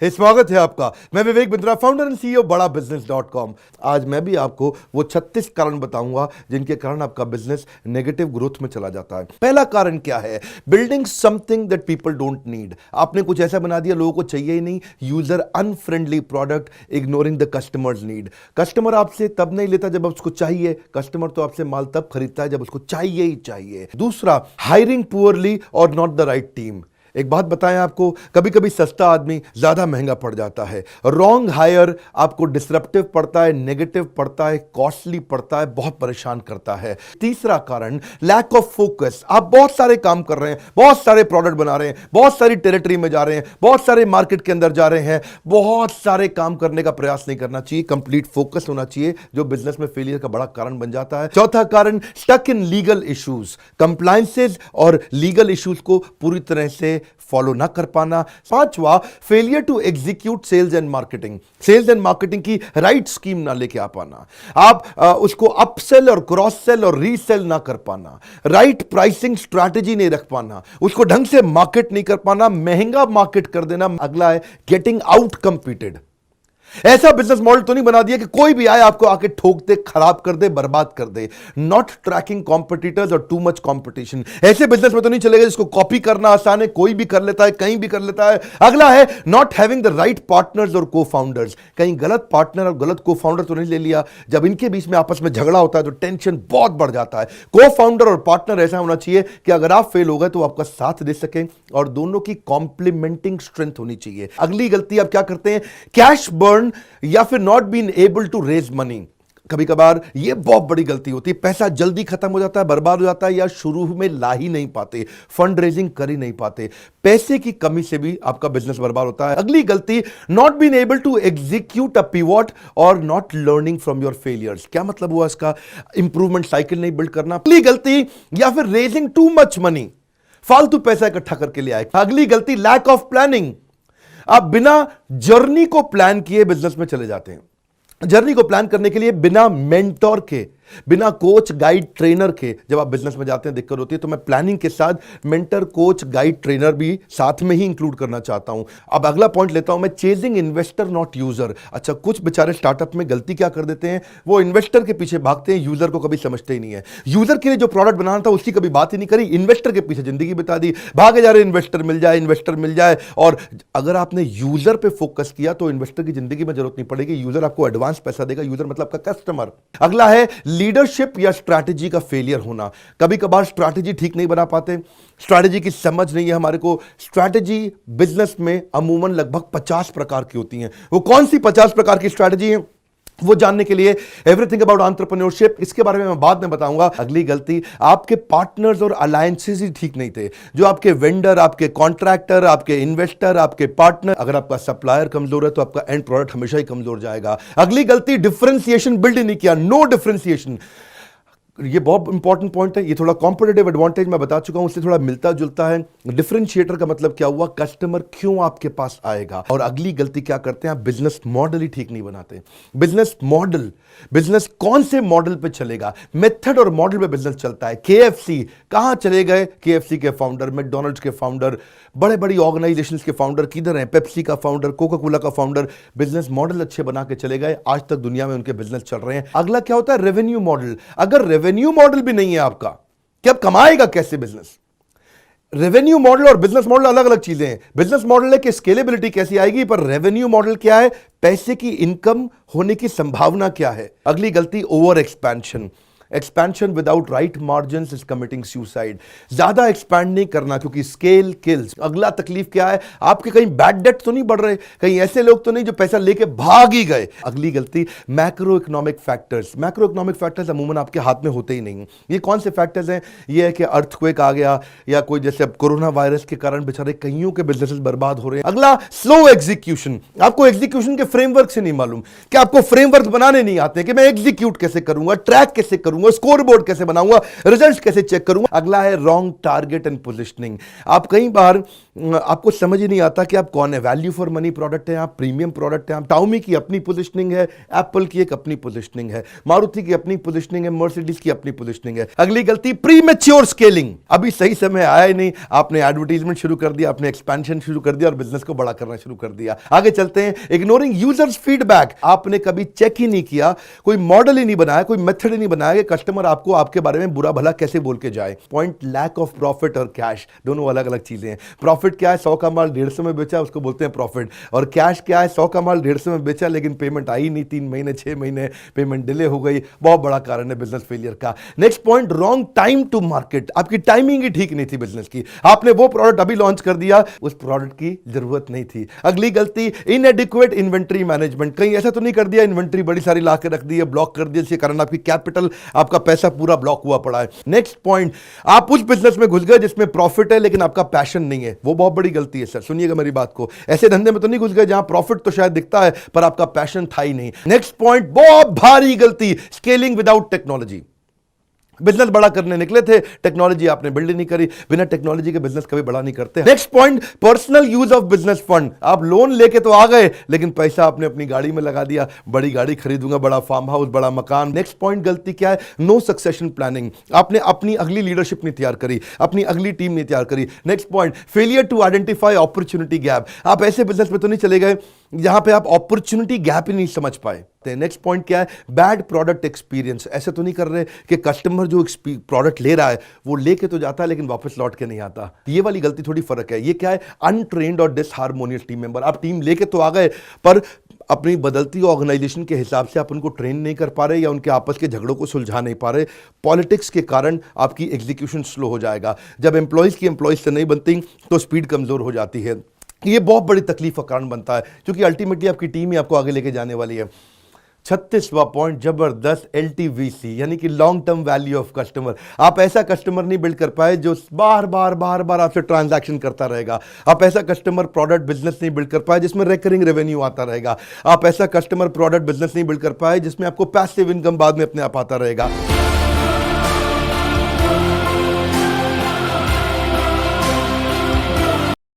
स्वागत है आपका। मैं Vivek Bindra, founder and CEO बड़ा बिजनेस.com। आज मैं भी आपको वो 36 कारण बताऊंगा जिनके कारण आपका बिजनेस नेगेटिव ग्रोथ में चला जाता है। पहला कारण क्या है? Building something that people don't need. आपने कुछ ऐसा बना दिया लोगों को चाहिए ही नहीं। User unfriendly product, ignoring the customers need. Customer आपसे तब नहीं लेता जब उसको चाहिए। कस्टमर तो आपसे माल तब खरीदता है जब उसको चाहिए ही चाहिए। दूसरा, हायरिंग पुअरली और नॉट द राइट टीम। एक बात बताएं आपको, कभी कभी सस्ता आदमी ज्यादा महंगा पड़ जाता है। रॉन्ग हायर आपको डिसरप्टिव पड़ता है, नेगेटिव पड़ता है, कॉस्टली पड़ता है, बहुत परेशान करता है। तीसरा कारण, लैक ऑफ फोकस। आप बहुत सारे काम कर रहे हैं, बहुत सारे प्रोडक्ट बना रहे हैं, बहुत सारी टेरिटरी में जा रहे हैं, बहुत सारे मार्केट के अंदर जा रहे हैं, बहुत सारे काम करने का प्रयास नहीं करना चाहिए। कंप्लीट फोकस होना चाहिए, जो बिजनेस में फेलियर का बड़ा कारण बन जाता है। चौथा कारण, stuck in legal issues. Compliances और लीगल इश्यूज को पूरी तरह से फॉलो ना कर पाना। पांचवा, failure to execute sales and marketing. Sales and marketing की राइट स्कीम ना लेके आ पाना। आप उसको अपसेल और क्रॉस सेल और रीसेल ना कर पाना। राइट प्राइसिंग स्ट्रैटेजी नहीं रख पाना। उसको ढंग से मार्केट नहीं कर पाना, महंगा मार्केट कर देना। अगला है गेटिंग आउट कंपीटेड। ऐसा बिजनेस मॉडल तो नहीं बना दिया कि कोई भी आए आपको आके ठोक दे, खराब कर दे, बर्बाद कर दे। नॉट ट्रैकिंग कॉम्पिटिटर्स और टू मच कॉम्पिटिशन। ऐसे बिजनेस में तो नहीं चलेगा जिसको कॉपी करना आसान है, कोई भी कर लेता है, कहीं भी कर लेता है। अगला है not having the right partners और को फाउंडर्स। कहीं गलत पार्टनर और गलत को फाउंडर तो नहीं ले लिया। जब इनके बीच में आपस में झगड़ा होता है तो टेंशन बहुत बढ़ जाता है। को फाउंडर और पार्टनर ऐसा होना चाहिए कि अगर आप फेल हो गए तो आपका साथ दे सकें और दोनों की कॉम्प्लीमेंटिंग स्ट्रेंथ होनी चाहिए। अगली गलती आप क्या करते हैं? कैश बर्न या फिर not been able to raise money. कभी कभार ये बहुत बड़ी गलती होती है। पैसा जल्दी खत्म हो जाता है, बर्बाद हो जाता है, या शुरू में ला ही नहीं पाते, फंड रेजिंग कर ही नहीं पाते। पैसे की कमी से भी आपका बिजनेस बर्बाद होता है। अगली गलती, not been able to execute a pivot और not learning from your failures. क्या मतलब हुआ इसका? इंप्रूवमेंट साइकिल नहीं बिल्ड करना। अगली गलती, या फिर रेजिंग टू मच मनी, फालतू पैसा इकट्ठा करके ले आए। अगली गलती, लैक ऑफ प्लानिंग। आप बिना जर्नी को प्लान किए बिजनेस में चले जाते हैं। जर्नी को प्लान करने के लिए बिना मेंटोर के, बिना कोच गाइड ट्रेनर के जब आप बिजनेस में जाते हैं दिक्कत होती है। तो मैं प्लानिंग के साथ मेंटर, कोच, गाइड, ट्रेनर भी साथ में ही इंक्लूड करना चाहता हूं। अब अगला पॉइंट लेता हूं मैं, चेजिंग इन्वेस्टर नॉट यूजर। अच्छा, कुछ बेचारे स्टार्टअप में गलती क्या कर देते हैं, वो इन्वेस्टर के पीछे भागते हैं, यूजर को कभी समझते ही नहीं है। यूजर के लिए जो प्रोडक्ट बनाना था उसकी कभी बात ही नहीं करी, इन्वेस्टर के पीछे जिंदगी बिता दी, भागे जा रहे इन्वेस्टर मिल जाए, इन्वेस्टर मिल जाए। और अगर आपने यूजर पे फोकस किया तो इन्वेस्टर की जिंदगी में जरूरत नहीं पड़ेगी। यूजर आपको एडवांस पैसा देगा। यूजर मतलब आपका कस्टमर। अगला है लीडरशिप या स्ट्रैटेजी का फेलियर होना। कभी कभार स्ट्रैटेजी ठीक नहीं बना पाते, स्ट्रैटेजी की समझ नहीं है हमारे को। स्ट्रैटेजी बिजनेस में अमूमन लगभग 50 प्रकार की होती हैं। वो कौन सी 50 प्रकार की स्ट्रैटेजी है वो जानने के लिए एवरीथिंग अबाउट एंटरप्रेन्योरशिप, इसके बारे में मैं बाद में बताऊंगा। अगली गलती, आपके पार्टनर्स और अलायंसेस ही ठीक नहीं थे। जो आपके वेंडर, आपके कॉन्ट्रैक्टर, आपके इन्वेस्टर, आपके पार्टनर, अगर आपका सप्लायर कमजोर है तो आपका एंड प्रोडक्ट हमेशा ही कमजोर जाएगा। अगली गलती, डिफरेंशिएशन बिल्ड नहीं किया, नो डिफरेंशिएशन। ये बहुत इंपॉर्टेंट पॉइंट है। ये थोड़ा कॉम्पिटिटिव एडवांटेज मैं बता चुका हूं, उससे थोड़ा मिलता जुलता है। डिफरेंशिएटर का मतलब क्या हुआ? कस्टमर क्यों आपके पास आएगा। और अगली गलती क्या करते हैं? आप बिजनेस मॉडल ही ठीक नहीं बनाते। बिजनेस मॉडल, बिजनेस कौन से मॉडल पे चलेगा, मेथड और मॉडल पे बिजनेस चलता है। केएफसी कहां चले गए? केएफसी के फाउंडर, मैकडॉनल्ड्स के फाउंडर, बड़े बड़ी ऑर्गेनाइजेशंस के फाउंडर किधर हैं? पेप्सी का फाउंडर, कोका कोला का फाउंडर। बिजनेस मॉडल अच्छे बना के चले गए, आज तक दुनिया में उनके बिजनेस चल रहे हैं। अगला क्या होता है? Revenue model. अगर रेवेन्यू मॉडल भी नहीं है आपका, कि अब कमाएगा कैसे बिजनेस? रेवेन्यू मॉडल और बिजनेस मॉडल अलग अलग चीजें हैं। बिजनेस मॉडल है कि स्केलेबिलिटी कैसी आएगी, पर रेवेन्यू मॉडल क्या है? पैसे की इनकम होने की संभावना क्या है। अगली गलती, over expansion. Expansion without right margin is committing suicide. ज्यादा एक्सपैंड नहीं करना क्योंकि स्केल किल्स। अगला तकलीफ क्या है? आपके कहीं बैड डेट तो नहीं बढ़ रहे, कहीं ऐसे लोग तो नहीं जो पैसा लेके भाग ही गए। अगली गलती, macro economic factors. Macro economic factors अमूमन आपके हाथ में होते ही नहीं। ये कौन से फैक्टर्स हैं? ये है कि अर्थक्वेक आ गया, या कोई जैसे अब कोरोना वायरस के कारण बेचारे कईयों के बिजनेसेस बर्बाद हो रहे हैं। अगला, स्लो एग्जीक्यूशन। आपको एग्जीक्यूशन के फ्रेमवर्क से नहीं मालूम, कि आपको फ्रेमवर्क बनाने नहीं आते कि मैं एग्जीक्यूट कैसे करूंगा, ट्रैक कैसे करूंगा, करूंगा, स्कोर बोर्ड कैसे बनाऊंगा, रिजल्ट कैसे चेक करूंगा। अगला है रॉन्ग टारगेट एंड पोजिशनिंग। आप कई बार आपको समझ ही नहीं आता कि आप कौन है। वैल्यू फॉर मनी प्रोडक्ट है आप, प्रीमियम प्रोडक्ट है आप। टाउमी की अपनी पोजिशनिंग है, एप्पल की एक अपनी पोजिशनिंग है, मारुति की अपनी पोजिशनिंग है, मर्सिडीज की अपनी पोजिशनिंग है। अगली गलती प्रीमेच्योर स्केलिंग। अभी सही समय आया ही नहीं, आपने एडवर्टाइजमेंट शुरू कर दिया, आपने एक्सपेंशन शुरू कर दिया और बिजनेस को बड़ा करना शुरू कर दिया। आगे चलते हैं, इग्नोरिंग यूजर्स फीडबैक। आपने कभी चेक ही नहीं किया, कोई मॉडल ही नहीं बनाया, कोई मेथड ही नहीं बनाया कि कस्टमर आपको आपके बारे में बुरा भला कैसे बोल के जाए। पॉइंट लैक ऑफ प्रॉफिट और कैश, दोनों अलग अलग चीजें हैं। प्रॉफिट क्या है, 100 का माल 150 में बेचा, उसको बोलते हैं प्रॉफिट। और कैश क्या है, 100 का माल 150 में बेचा लेकिन पेमेंट आई नहीं, 3 महीने 6 महीने पेमेंट डिले हो गई। बहुत बड़ा कारण है बिजनेस फेलियर का। Next point, wrong time to market. आपकी टाइमिंग ही ठीक नहीं थी बिजनेस की, आपने वो प्रोडक्ट अभी लॉन्च कर दिया, उस प्रोडक्ट की जरूरत नहीं थी। अगली गलती, इनएडिक्वेट इन्वेंट्री मैनेजमेंट। कहीं ऐसा तो नहीं कर दिया इन्वेंट्री बड़ी सारी ला के रख दी है, ब्लॉक कर दिया, जिसके कारण आपकी कैपिटल, आपका पैसा पूरा ब्लॉक हुआ पड़ा है। नेक्स्ट पॉइंट, आप उस बिजनेस में घुस गए जिसमें प्रॉफिट है लेकिन आपका पैशन नहीं है। वो बहुत बड़ी गलती है सर, सुनिएगा मेरी बात को। ऐसे धंधे में तो नहीं घुस गए जहां प्रॉफिट तो शायद दिखता है पर आपका पैशन था ही नहीं। नेक्स्ट पॉइंट, बहुत भारी गलती, स्केलिंग विदाउट टेक्नोलॉजी। बिजनेस बड़ा करने निकले थे, टेक्नोलॉजी आपने बिल्ड नहीं करी। बिना टेक्नोलॉजी के बिजनेस कभी बड़ा नहीं करते। Next point, personal use of business fund. आप लोन लेके तो आ गए लेकिन पैसा आपने अपनी गाड़ी में लगा दिया, बड़ी गाड़ी खरीदूंगा, बड़ा फार्म हाउस, बड़ा मकान। नेक्स्ट पॉइंट, गलती क्या है, नो सक्सेशन प्लानिंग। आपने अपनी अगली लीडरशिप नहीं तैयार करी, अपनी अगली टीम नहीं तैयार करी। Next point, failure to identify opportunity gap. आप ऐसे बिजनेस में तो नहीं चले गए जहां पे आप अपॉर्चुनिटी गैप ही नहीं समझ पाए। नेक्स्ट पॉइंट क्या है, बैड प्रोडक्ट एक्सपीरियंस। ऐसे तो नहीं कर रहे कि कस्टमर जो प्रोडक्ट ले रहा है वो लेके तो जाता है लेकिन वापस लौट के नहीं आता। ये वाली गलती थोड़ी फर्क है। ये क्या है, अनट्रेन्ड और डिसहार्मोनियस टीम मेंबर। आप टीम लेके तो आ गए पर अपनी बदलती ऑर्गेनाइजेशन के हिसाब से आप उनको ट्रेन नहीं कर पा रहे या उनके आपस के झगड़ों को सुलझा नहीं पा रहे। पॉलिटिक्स के कारण आपकी एग्जीक्यूशन स्लो हो जाएगा। जब एम्प्लॉयज की एम्प्लॉयज से नहीं बनती तो स्पीड कमजोर हो जाती है। ये बहुत बड़ी तकलीफ का कारण बनता है क्योंकि अल्टीमेटली आपकी टीम ही आपको आगे लेके जाने वाली है। 36वां पॉइंट, जबरदस्त LTVC यानी कि long term value of customer. आप ऐसा कस्टमर नहीं बिल्ड कर पाए जो बार बार आपसे ट्रांजैक्शन करता रहेगा। आप ऐसा कस्टमर प्रोडक्ट बिजनेस नहीं बिल्ड कर पाए जिसमें रिकरिंग रेवेन्यू आता रहेगा। आप ऐसा कस्टमर प्रोडक्ट बिजनेस नहीं बिल्ड कर पाए जिसमें आपको पैसिव इनकम बाद में अपने आप आता रहेगा।